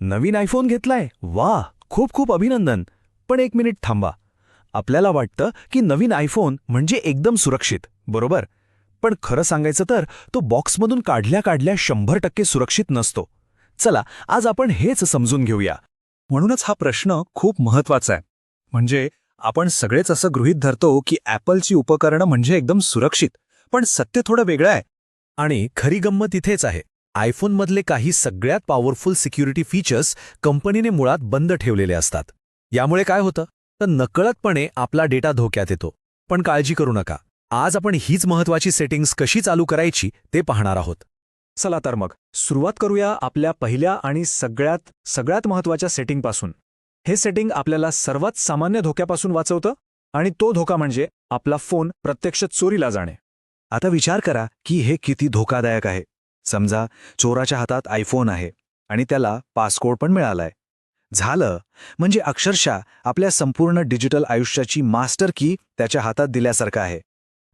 नवीन iPhone घेतलाय, वा, खूप खूप अभिनंदन. पण एक मिनिट थांबा. आपल्याला वाटतं की नवीन आयफोन म्हणजे एकदम सुरक्षित, बरोबर? पण खरं सांगायचं तर तो बॉक्समधून काढल्या काढल्या 100% सुरक्षित नसतो. चला आज आपण हेच समजून घेऊया. म्हणूनच हा प्रश्न खूप महत्वाचा आहे. म्हणजे आपण सगळेच असं गृहीत धरतो की ॲपलची उपकरणं म्हणजे एकदम सुरक्षित, पण सत्य थोडं वेगळं आहे. आणि खरी गंमत इथेच आहे. आयफोनमधले काही सगळ्यात पॉवरफुल सिक्युरिटी फीचर्स कंपनीने मुळात बंद ठेवलेले असतात. यामुळे काय होतं तर नकळतपणे आपला डेटा धोक्यात येतो. पण काळजी करू नका. आज आपण हीच महत्त्वाची सेटिंग्स कशी चालू करायची ते पाहणार आहोत. चला तर मग सुरुवात करूया आपल्या पहिल्या आणि सगळ्यात महत्त्वाच्या सेटिंगपासून. हे सेटिंग आपल्याला सर्वात सामान्य धोक्यापासून वाचवतं, आणि तो धोका म्हणजे आपला फोन प्रत्यक्ष चोरीला जाणे. आता विचार करा की हे किती धोकादायक आहे. समजा चोराच्या हातात आयफोन आहे आणि त्याला पासकोड पण मिळालाय. झालं म्हणजे अक्षरशः आपल्या संपूर्ण डिजिटल आयुष्याची मास्टर की त्याच्या हातात दिल्यासारखं आहे.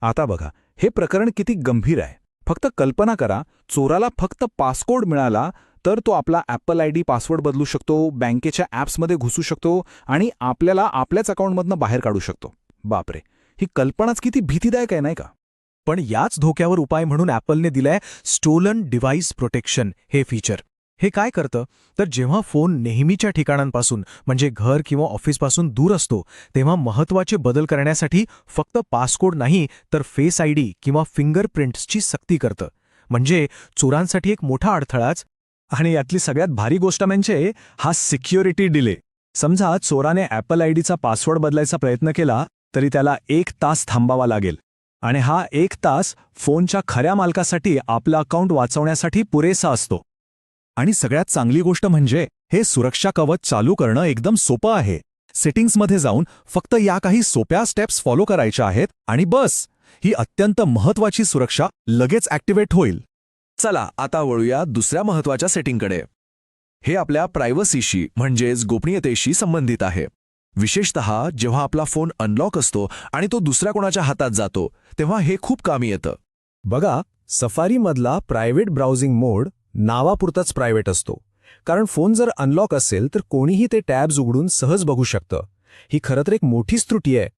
आता बघा, हे प्रकरण किती गंभीर आहे. फक्त कल्पना करा, चोराला फक्त पासकोड मिळाला तर तो आपला ॲपल आयडी पासवर्ड बदलू शकतो, बँकेच्या ॲप्समध्ये घुसू शकतो आणि आपल्याला आपल्याच अकाउंटमधनं बाहेर काढू शकतो. बापरे, ही कल्पनाच किती भीतीदायक आहे, नाही का? पण याच धोक्यावर उपाय म्हणून ॲपलने दिलंय स्टोलन डिव्हाइस प्रोटेक्शन हे फीचर. हे काय करतं तर जेव्हा फोन नेहमीच्या ठिकाणांपासून म्हणजे घर किंवा ऑफिसपासून दूर असतो तेव्हा महत्त्वाचे बदल करण्यासाठी फक्त पासकोड नाही तर फेस आयडी किंवा फिंगरप्रिंट्सची सक्ती करतं. म्हणजे चोरांसाठी एक मोठा अडथळाच. आणि यातली सगळ्यात भारी गोष्ट म्हणजे हा सिक्युरिटी डिले. समजा चोराने ॲपल आयडीचा पासवर्ड बदलायचा प्रयत्न केला तरी त्याला 1 तास थांबावा लागेल, आणि हा 1 तास फोनच्या खऱ्या मालकासाठी आपलं अकाउंट वाचवण्यासाठी पुरेसा असतो. आणि सगळ्यात चांगली गोष्ट म्हणजे हे सुरक्षा कवच चालू करणं एकदम सोपं आहे. सेटिंग्समध्ये जाऊन फक्त या काही सोप्या स्टेप्स फॉलो करायच्या आहेत आणि बस, ही अत्यंत महत्त्वाची सुरक्षा लगेच ॲक्टिव्हेट होईल. चला आता वळूया दुसऱ्या महत्त्वाच्या सेटिंगकडे. हे आपल्या प्रायव्हसीशी म्हणजेच गोपनीयतेशी संबंधित आहे. विशेषतः जेव्हा आपला फोन अनलॉक असतो आणि तो दुसऱ्या कोणाच्या हातात जातो तेव्हा हे खूप कामी येतं. बघा, सफारीमधला प्रायव्हेट ब्राउझिंग मोड नावापुरताच प्रायव्हेट असतो, कारण फोन जर अनलॉक असेल तर कोणीही ते टॅब्स उघडून सहज बघू शकतं. ही खरं तर एक मोठीच त्रुटी आहे.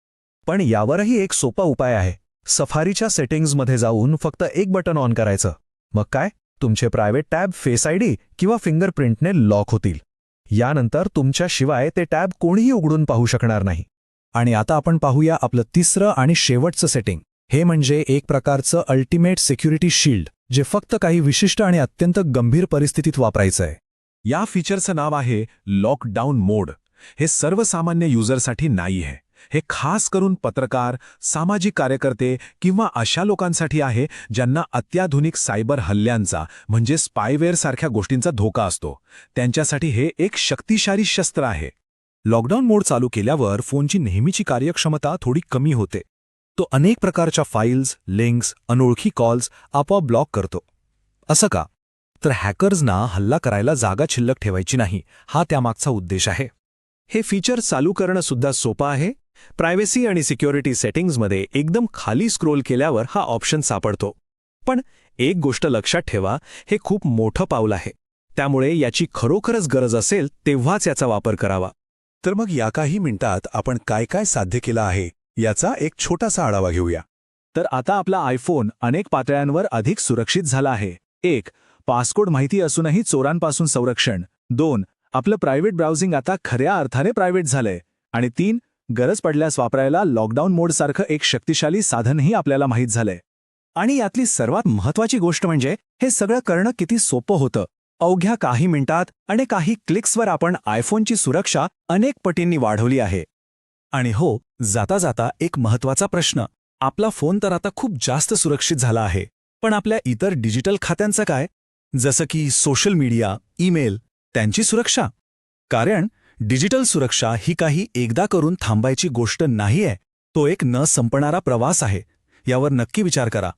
पण यावरही एक सोपा उपाय आहे. सफारीच्या सेटिंग्जमध्ये जाऊन फक्त एक बटन ऑन करायचं. मग काय, तुमचे प्रायव्हेट टॅब फेस आयडी किंवा फिंगरप्रिंटने लॉक होतील. यानंतर तुमच्याशिवाय ते टॅब कोणीही उघडून पाहू शकणार नाही. आणि आता आपण पाहूया आपलं तिसरं आणि शेवटचं सेटिंग. हे म्हणजे एक प्रकारचं अल्टिमेट सिक्युरिटी शील्ड, जे फक्त काही विशिष्ट आणि अत्यंत गंभीर परिस्थितीत वापरायचं आहे. या फीचरचं नाव आहे लॉकडाऊन मोड. हे सर्वसामान्य युजरसाठी नाही आहे. हे खास करून पत्रकार, सामाजिक कार्यकर्ते किंवा अशा लोकांसाठी आहे ज्यांना अत्याधुनिक सायबर हल्ल्यांचा म्हणजे स्पायवेअर सारख्या गोष्टींचा धोका असतो. त्यांच्यासाठी हे एक शक्तिशाली शस्त्र आहे. लॉकडाऊन मोड चालू केल्यावर फोनची नेहमीची कार्यक्षमता थोडी कमी होते. तो अनेक प्रकारच्या फाईल्स, लिंक्स, अनोळखी कॉल्स आपोआप ब्लॉक करतो. असं का? तर हॅकर्सना हल्ला करायला जागा शिल्लक ठेवायची नाही, हा त्यामागचा उद्देश आहे. हे फीचर चालू करणं सुद्धा सोपं आहे. प्रायव्हसी आणि सिक्युरिटी सेटिंग्जमध्ये एकदम खाली स्क्रोल केल्यावर हा ऑप्शन सापडतो. पण एक गोष्ट लक्षात ठेवा, हे खूप मोठं पाऊल आहे. त्यामुळे याची खरोखरच गरज असेल तेव्हाच याचा वापर करावा. तर मग या काही मिनिटात आपण काय काय साध्य केलं आहे याचा एक छोटासा आढावा घेऊया. तर आता आपला आयफोन अनेक पातळ्यांवर अधिक सुरक्षित झाला आहे. 1. पासकोड माहिती असूनही चोरांपासून संरक्षण. 2. आपलं प्रायव्हेट ब्राउझिंग आता खऱ्या अर्थाने प्रायव्हेट झालंय. आणि 3. गरज पडल्यास वापरायला लॉकडाऊन मोडसारखं एक शक्तिशाली साधनही आपल्याला माहीत झालंय. आणि यातली सर्वात महत्त्वाची गोष्ट म्हणजे हे सगळं करणं किती सोपं होतं. अवघ्या काही मिनिटात आणि काही क्लिक्सवर आपण आयफोनची सुरक्षा अनेक पटींनी वाढवली आहे. आणि हो, जाता जाता एक महत्त्वाचा प्रश्न. आपला फोन तर आता खूप जास्त सुरक्षित झाला आहे, पण आपल्या इतर डिजिटल खात्यांचं काय? जसं की सोशल मीडिया, ईमेल, त्यांची सुरक्षा? कारण डिजिटल सुरक्षा ही काही एकदा करून थांबायची गोष्ट नाहीये. तो एक न संपणारा प्रवास आहे. यावर नक्की विचार करा.